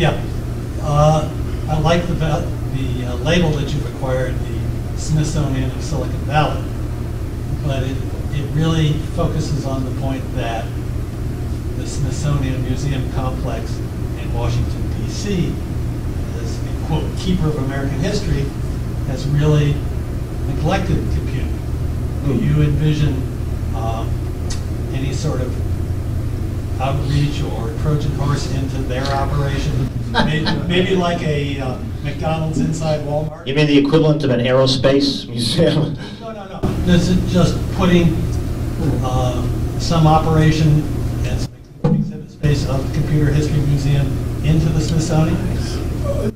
Yeah, I like the label that you've acquired, the Smithsonian of Silicon Valley, but it really focuses on the point that the Smithsonian Museum complex in Washington, D.C., as a, quote, keeper of American history, has really neglected computing. Do you envision any sort of outreach or Trojan horse into their operation? Maybe like a McDonald's inside Walmart? You mean the equivalent of an aerospace museum? No. Is it just putting some operation and some exhibit space of the Computer History Museum into the Smithsonian?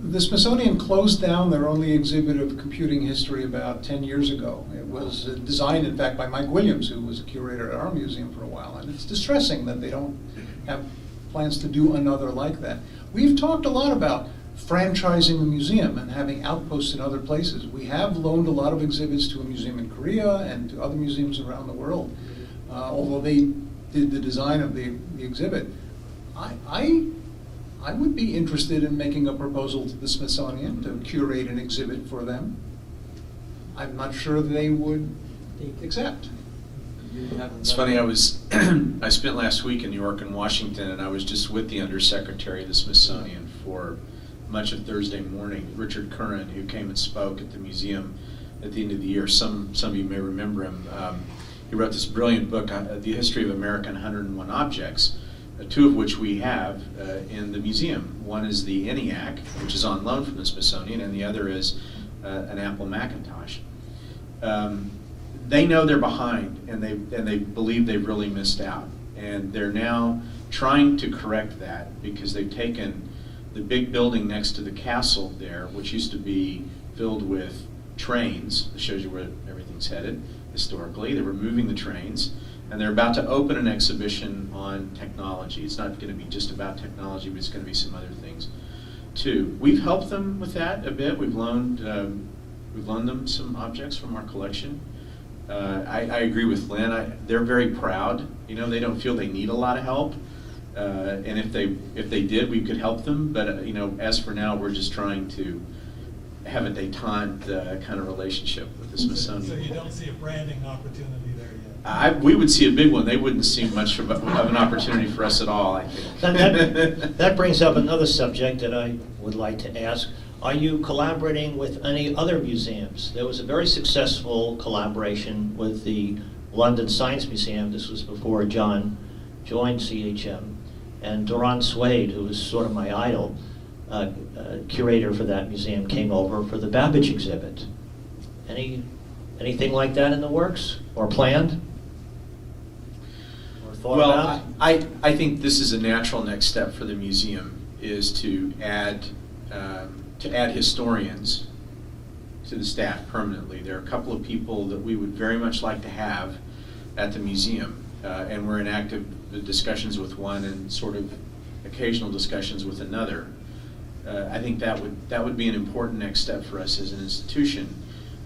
The Smithsonian closed down their only exhibit of computing history about 10 years ago. It was designed, in fact, by Mike Williams, who was a curator at our museum for a while. And it's distressing that they don't have plans to do another like that. We've talked a lot about franchising the museum and having outposts in other places. We have loaned a lot of exhibits to a museum in Korea and to other museums around the world, although they did the design of the exhibit. I would be interested in making a proposal to the Smithsonian to curate an exhibit for them. I'm not sure they would accept. It's funny, I spent last week in New York and Washington, and I was just with the Undersecretary of the Smithsonian for much of Thursday morning, Richard Curran, who came and spoke at the museum at the end of the year. Some of you may remember him. He wrote this brilliant book on the history of American 101 objects, two of which we have in the museum. One is the ENIAC, which is on loan from the Smithsonian, and the other is an Apple Macintosh. They know they're behind, and they believe they've really missed out. And they're now trying to correct that because they've taken the big building next to the castle there, which used to be filled with trains. That shows you where everything's headed historically. They're removing the trains, and they're about to open an exhibition on technology. It's not going to be just about technology, but it's going to be some other things too. We've helped them with that a bit. We've loaned them some objects from our collection. I agree with Lynn. They're very proud. You know, they don't feel they need a lot of help, and if they did, we could help them. But you know, as for now, we're just trying to have a détente kind of relationship with the Smithsonian. So you don't see a branding opportunity there yet? We would see a big one. They wouldn't see much of an opportunity for us at all, I think. That brings up another subject that I would like to ask. Are you collaborating with any other museums? There was a very successful collaboration with the London Science Museum. This was before John joined CHM. And Doron Swade, who was sort of my idol, curator for that museum, came over for the Babbage exhibit. Anything like that in the works or planned? Or thought about? I think this is a natural next step for the museum, is to add historians to the staff permanently. There are a couple of people that we would very much like to have at the museum, and we're in active discussions with one and sort of occasional discussions with another. I think that would be an important next step for us as an institution.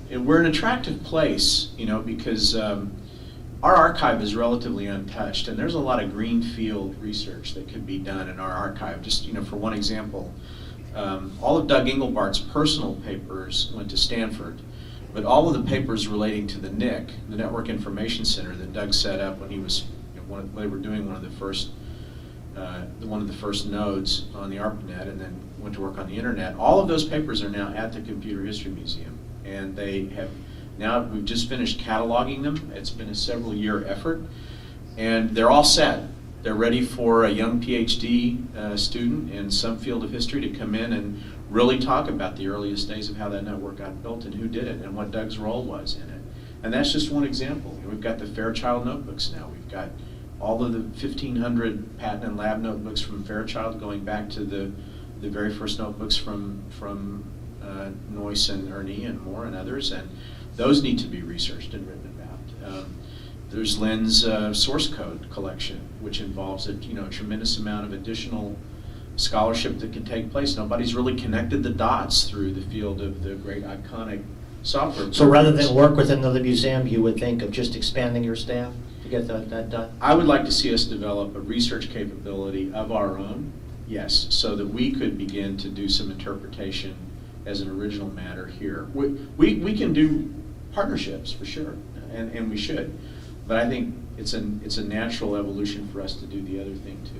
And we're an attractive place, you know, because our archive is relatively untouched, and there's a lot of greenfield research that could be done in our archive. Just, you know, for one example, all of Doug Engelbart's personal papers went to Stanford, but all of the papers relating to the NIC, the Network Information Center that Doug set up when he was, you know, when they were doing one of the first nodes on the ARPANET, and then went to work on the internet. All of those papers are now at the Computer History Museum, and they have now, we've just finished cataloging them. It's been a several-year effort, and they're all set. They're ready for a young PhD student in some field of history to come in and really talk about the earliest days of how that network got built and who did it and what Doug's role was in it. And that's just one example. You know, we've got the Fairchild notebooks now. We've got all of the 1,500 patent and lab notebooks from Fairchild, going back to the very first notebooks from Noyce and Ernie and Moore and others, and those need to be researched and written about. There's Lynn's source code collection, which involves a tremendous amount of additional scholarship that can take place. Nobody's really connected the dots through the field of the great iconic software. So rather than work with another museum, you would think of just expanding your staff to get that done? I would like to see us develop a research capability of our own yes, so that we could begin to do some interpretation as an original matter here. We can do partnerships for sure, and we should, but I think it's a natural evolution for us to do the other thing too.